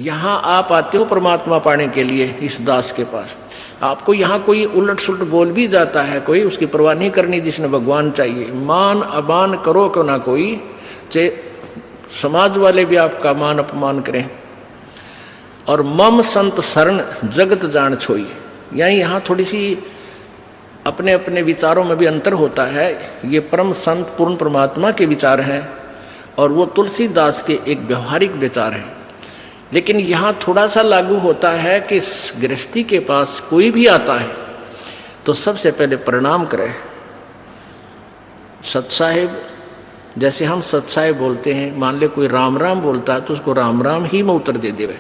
यहाँ आप आते हो परमात्मा पाने के लिए इस दास के पास, आपको यहाँ कोई उलट सुलट बोल भी जाता है, कोई उसकी परवाह नहीं करनी, जिसने भगवान चाहिए। मान अमान करो क्यों ना कोई, चाहे समाज वाले भी आपका मान अपमान करें। और मम संत शरण जगत जान छोई, यानी यहाँ थोड़ी सी अपने अपने विचारों में भी अंतर होता है। ये परम संत पूर्ण परमात्मा के विचार हैं और वो तुलसीदास के एक व्यवहारिक विचार हैं। लेकिन यहाँ थोड़ा सा लागू होता है कि गृहस्थी के पास कोई भी आता है तो सबसे पहले प्रणाम करे। सतसाहिब, जैसे हम सतसाहिब बोलते हैं, मान ले कोई राम राम बोलता है तो उसको राम राम ही में उत्तर दे देवे।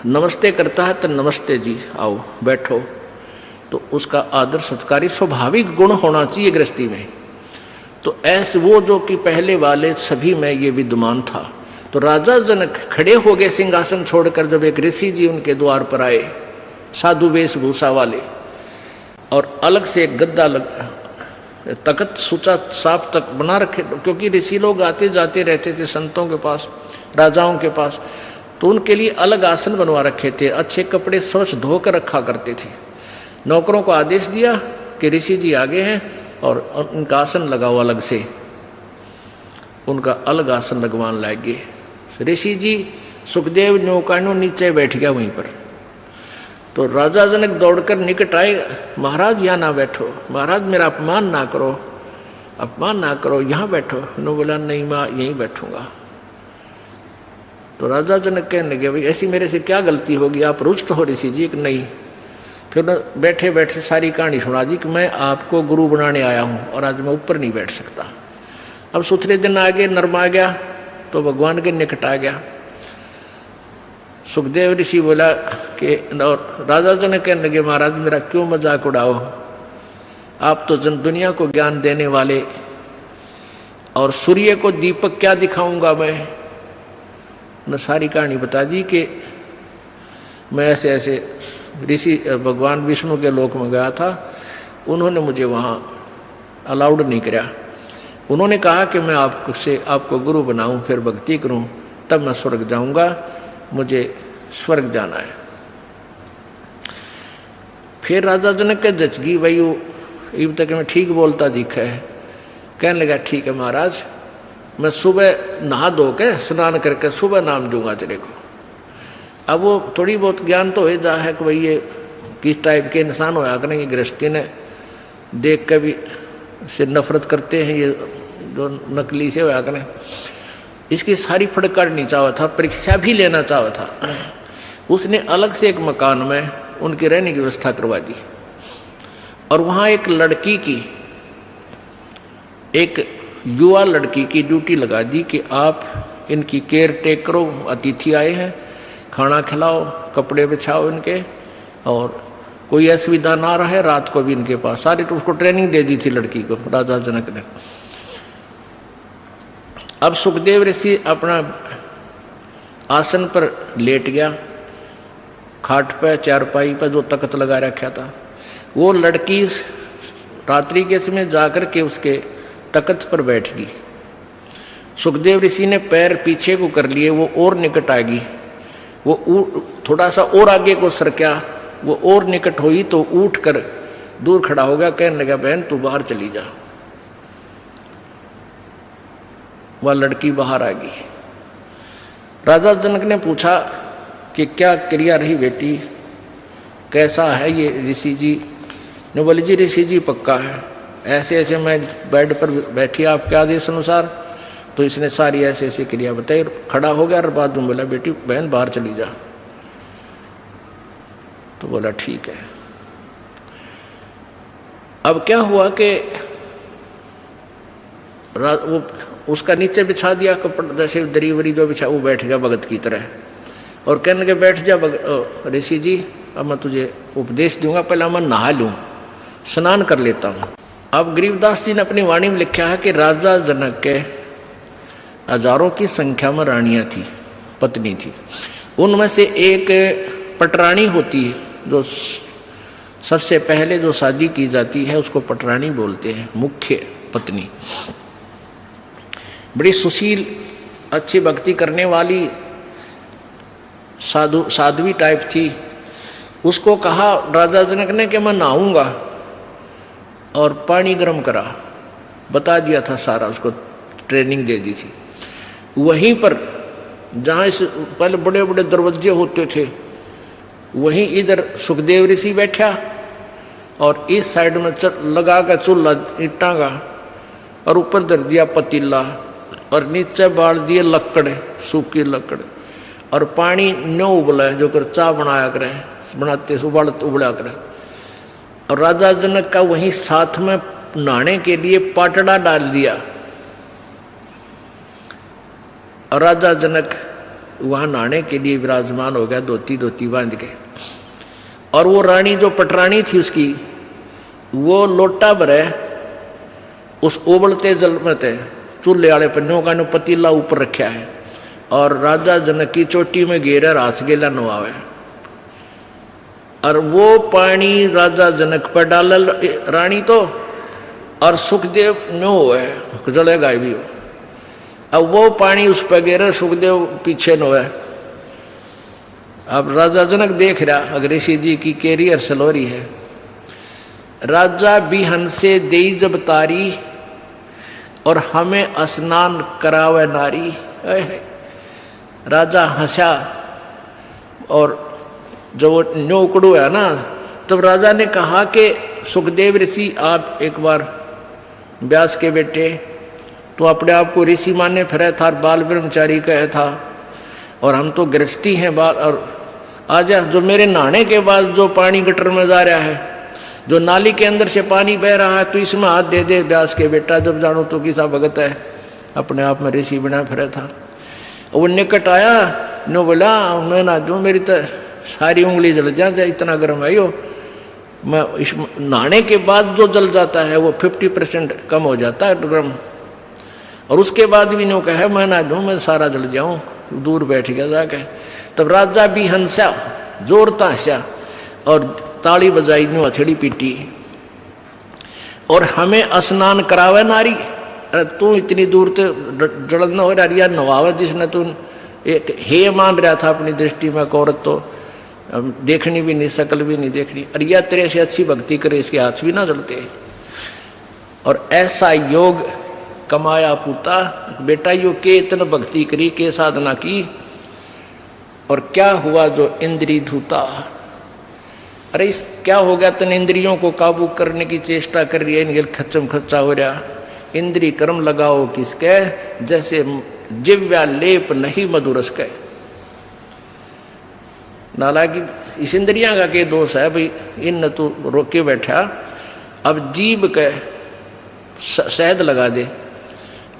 नमस्ते करता है तो नमस्ते जी, आओ बैठो, तो उसका आदर सत्कारी स्वाभाविक गुण होना चाहिए गृहस्थी में। तो ऐसे वो जो कि पहले वाले सभी में ये विद्यमान था। तो राजा जनक खड़े हो गए सिंहासन छोड़कर जब एक ऋषि जी उनके द्वार पर आए, साधु वेशभूषा वाले, और अलग से एक गद्दा तख्त सुचा साफ तक बना रखे, क्योंकि ऋषि लोग आते जाते रहते थे संतों के पास, राजाओं के पास, तो उनके लिए अलग आसन बनवा रखे थे। अच्छे कपड़े स्वच्छ धोकर रखा करते थे। नौकरों को आदेश दिया कि ऋषि जी आगे हैं और उनका आसन लगाओ अलग से, उनका अलग आसन लगवान लागे। ऋषि जी सुखदेव नौकानो नीचे बैठ गया वहीं पर। तो राजा जनक दौड़कर निकट आए, महाराज यहाँ ना बैठो, महाराज मेरा अपमान ना करो, अपमान ना करो, यहाँ बैठो। उन्होंने बोला नहीं मैं यहीं बैठूंगा। तो राजा जनक कहने लगे भाई ऐसी मेरे से क्या गलती होगी, आप रुष्ट हो ऋषि जी? कि नहीं। फिर बैठे बैठे सारी कहानी सुना दी कि मैं आपको गुरु बनाने आया हूँ और आज मैं ऊपर नहीं बैठ सकता। अब सुथरे दिन आ गए, नर्म आ गया तो भगवान के निकट आ गया। सुखदेव ऋषि बोला कि, और राजा जनक कहने लगे महाराज मेरा क्यों मजाक उड़ाओ, आप तो जन दुनिया को ज्ञान देने वाले, और सूर्य को दीपक क्या दिखाऊंगा मैं सारी कहानी बता दी कि मैं ऐसे ऐसे ऋषि भगवान विष्णु के लोक में गया था, उन्होंने मुझे वहाँ अलाउड नहीं किया। उन्होंने कहा कि मैं आपको गुरु बनाऊं, फिर भक्ति करूं, तब मैं स्वर्ग जाऊंगा, मुझे स्वर्ग जाना है। फिर राजा जनक के जचगी भाई इब तक मैं ठीक बोलता दिखा है। कहने लगा ठीक है महाराज, मैं सुबह नहा धो के स्नान करके सुबह नाम दूंगा तेरे को। अब वो थोड़ी बहुत ज्ञान तो हो जा है कि भाई ये किस टाइप के इंसान होया करेंगे, गृहस्थी ने देख के भी से नफरत करते हैं, ये जो नकली से होया करें। इसकी सारी फड़काड़नी चाहा था, परीक्षा भी लेना चाहा था। उसने अलग से एक मकान में उनकी रहने की व्यवस्था करवा दी और वहाँ एक लड़की की, एक युवा लड़की की ड्यूटी लगा दी कि आप इनकी केयर टेक करो, अतिथि आए हैं, खाना खिलाओ, कपड़े बिछाओ इनके, और कोई असुविधा ना रहे, रात को भी इनके पास। सारी तो उसको ट्रेनिंग दे दी थी लड़की को राजा जनक ने। अब सुखदेव ऋषि अपना आसन पर लेट गया, खाट पे चारपाई पर जो तख्त लगा रखा था। वो लड़की रात्रि के समय जाकर के उसके तख्त पर बैठ गई। सुखदेव ऋषि ने पैर पीछे को कर लिए, वो और निकट आ गई। वो थोड़ा सा और आगे को सरका, वो और निकट हुई तो उठ कर दूर खड़ा हो गया। कहने लगा बहन तू बाहर चली जा। वह लड़की बाहर आ गई। राजा जनक ने पूछा कि क्या क्रिया रही बेटी, कैसा है ये ऋषि जी? ने बोले जी ऋषि जी पक्का है, ऐसे ऐसे मैं बेड पर बैठी आपके आदेश अनुसार। तो इसने सारी ऐसे ऐसी क्रिया बताई, खड़ा हो गया और बाद में बोला बेटी बहन बाहर चली जा। तो बोला ठीक है। अब क्या हुआ कि वो उसका नीचे बिछा दिया कपड़ा, जैसे दरी वरी जो बिछा, वो बैठ गया भगत की तरह और कहने लगे बैठ जा ऋषि जी, अब मैं तुझे उपदेश दूंगा, पहले मैं नहा लूं, स्नान कर लेता हूं। अब गरीबदास जी ने अपनी वाणी में लिखा है कि राजा जनक के हजारों की संख्या में रानियां थी, पत्नी थी। उनमें से एक पटरानी होती है, जो सबसे पहले जो शादी की जाती है उसको पटरानी बोलते हैं, मुख्य पत्नी। बड़ी सुशील, अच्छी भक्ति करने वाली, साध्वी टाइप थी। उसको कहा राजा जनक ने कि मैं नहाऊंगा, और पानी गर्म करा, बता दिया था सारा, उसको ट्रेनिंग दे दी थी। वहीं पर जहाँ इस पहले बड़े बड़े दरवाजे होते थे, वहीं इधर सुखदेव ऋषि बैठा और इस साइड में लगा का चूल्हा ईंटा का, और ऊपर धर दिया पतीला और नीचे बाल दिए लकड़, सूखी लकड़, और पानी न्यो उबला जो कर चाय बनाया करें, बनाते उबला करें। और राजा जनक का वहीं साथ में नहाने के लिए पाटड़ा डाल दिया, और राजा जनक वहां नहाने के लिए विराजमान हो गया, धोती बांध के। और वो रानी जो पटरानी थी उसकी, वो लोटा भरे उस उबलते जल में थे, चूल्हे वाले पन्नों का नो पतीला ऊपर रखा है, और राजा जनक की चोटी में घेरे रास गेला नवावे, और वो पानी राजा जनक पर डाल रानी तो, और सुखदेव नो है जलेगा भी हो। अब वो पानी उस पर गिरे, सुखदेव पीछे नो है। अब राजा जनक देख रहा अग्रेसी जी की कैरियर सलोरी है। राजा बिहन से देई जब तारी, और हमें स्नान करावे नारी। राजा हंसा, और जब न्यो उकड़ू है ना, तब राजा ने कहा कि सुखदेव ऋषि आप एक बार व्यास के बेटे, तो अपने आप को ऋषि माने फिर था, बाल ब्रह्मचारी कहे था, और हम तो गृहस्थी हैं बाल। और आज जो मेरे नहाने के बाद जो पानी गटर में जा रहा है, जो नाली के अंदर से पानी बह रहा है, तो इसमें हाथ दे दे व्यास के बेटा, जब जानो तो किसा भगत है, अपने आप में ऋषि बना फिर था। वो निकट आया, नो बोला मैं ना दूँ, मेरी तो सारी उंगली जल जाए, इतना गर्म है यो। मैं इस नहाने के बाद जो जल जाता है वो 50% कम हो जाता है गर्म, और उसके बाद भी नो कहे मैं ना दूँ, मैं सारा जल जाऊँ, दूर बैठ गया जाके। तब राजा भी हंसा, जोरता हंसा, और ताली बजाई, नो हथेली पीटी, और हमें स्नान करावे नारी। अरे तू इतनी दूर ते जलन हो रही है, नवावे जिसने तू एक हे मान रहा था अपनी दृष्टि में, औरत तो देखनी भी नहीं, शकल भी नहीं देखनी, अरे यह तेरे से अच्छी भक्ति करे, इसके हाथ भी ना जलते। और ऐसा योग कमाया पूता, बेटा यो के इतना भक्ति करी, के साधना की, और क्या हुआ जो इंद्री धूता। अरे इस क्या हो गया, तन इंद्रियों को काबू करने की चेष्टा कर रही है, इनके खच्चम खच्चा हो रहा। इंद्री कर्म लगाओ किसके, जैसे जिव्या लेप नहीं मधुरस के। नाला की इस इंद्रियां का के दोष है भाई, इन तू रोके बैठा, अब जीभ के शहद लगा दे,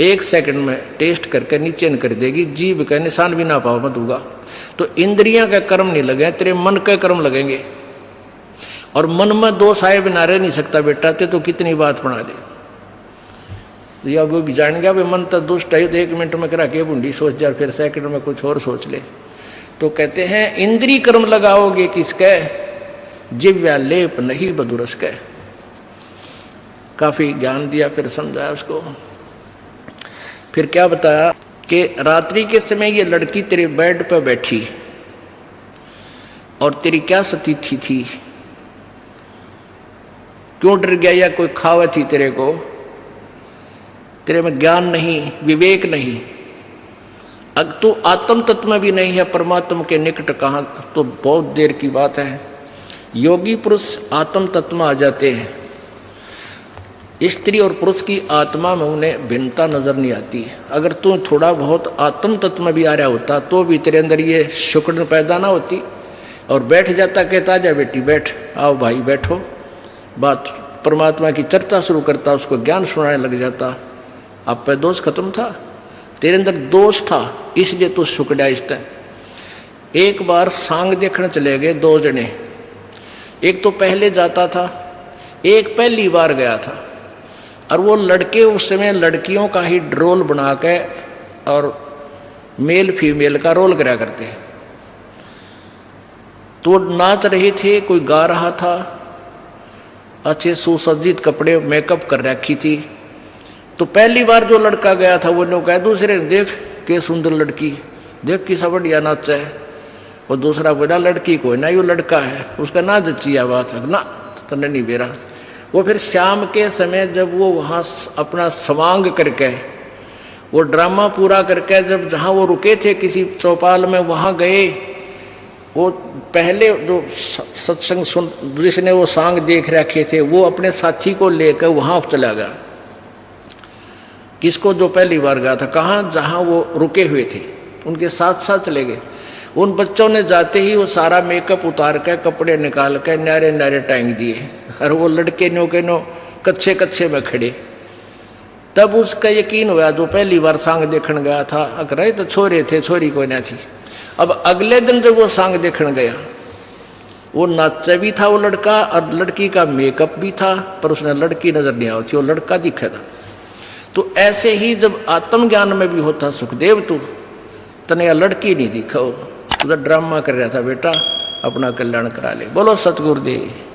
1 सेकंड में टेस्ट करके नीचे न कर देगी, जीभ का निशान भी ना पाओ मत होगा। तो इंद्रियां का कर्म नहीं लगे, तेरे मन के कर्म लगेंगे, और मन में दोष आए बिना रह नहीं सकता बेटा, ते तो कितनी बात बना दे। या वो भी जान गया भाई मन तो दुष्ट है, तो 1 मिनट में करा के बूंदी सोच जा, फिर सेकंड में कुछ और सोच ले। तो कहते हैं इंद्री कर्म लगाओगे किसके, जिव्या लेप नहीं बदुरस के। काफी ज्ञान दिया, फिर समझाया उसको। फिर क्या बताया कि रात्रि के समय ये लड़की तेरे बेड पर बैठी, और तेरी क्या स्थिति थी, क्यों डर गया, या कोई खावत थी तेरे को, तेरे में ज्ञान नहीं, विवेक नहीं, अब तू आत्म तत्व में भी नहीं है, परमात्मा के निकट कहाँ, तो बहुत देर की बात है। योगी पुरुष आत्म तत्व में आ जाते हैं, स्त्री और पुरुष की आत्मा में उन्हें भिन्नता नजर नहीं आती। अगर तू थोड़ा बहुत आत्म तत्व में भी आ रहा होता, तो भी तेरे अंदर ये शुक्र पैदा ना होती, और बैठ जाता, कहता जा बेटी बैठ, आओ भाई बैठो, बात परमात्मा की चर्चा शुरू करता, उसको ज्ञान सुनाने लग जाता। आप पे दोष खत्म था, तेरे अंदर दोष था, इसलिए तू सुकड़ा। इस तरह एक बार सांग देखने चले गए 2 जने, एक तो पहले जाता था, एक पहली बार गया था, और वो लड़के उस समय लड़कियों का ही रोल बना के और मेल फीमेल का रोल करा करते हैं। तो नाच रहे थे, कोई गा रहा था, अच्छे सुसज्जित कपड़े मेकअप कर रखी थी। तो पहली बार जो लड़का गया था वो लोग कहा दूसरे ने, देख के सुंदर लड़की, देख किसा बढ़िया नाच है, और दूसरा बोला लड़की को ना, यो लड़का है, उसका ना जच्चिया बात है ना, तने नहीं बेरा। वो फिर शाम के समय जब वो वहाँ अपना समांग करके, वो ड्रामा पूरा करके, जब जहाँ वो रुके थे किसी चौपाल में वहाँ गए, वो पहले जो सत्संग सुन जिसने वो सांग देख रखे थे वो अपने साथी को लेकर वहाँ चला गया। किसको? जो पहली बार गया था। कहाँ? जहाँ वो रुके हुए थे, उनके साथ साथ चले गए। उन बच्चों ने जाते ही वो सारा मेकअप उतार के, कपड़े निकाल के न्यारे न्यारे टांग दिए, और वो लड़के नो के नो कच्चे कच्चे में खड़े। तब उसका यकीन हुआ, जो पहली बार सांग देखने गया था, अगर तो छोरे थे, छोरी कोई ना थी। अब अगले दिन जब वो सांग देखने गया, वो नाचा भी था वो लड़का, और लड़की का मेकअप भी था, पर उसने लड़की नजर नहीं आई थी, वो लड़का दिखा था। तो ऐसे ही जब आत्मज्ञान में भी होता, सुखदेव तू तने लड़की नहीं दिखा, उधर ड्रामा कर रहा था, बेटा अपना कल्याण करा ले। बोलो सतगुरुदेव।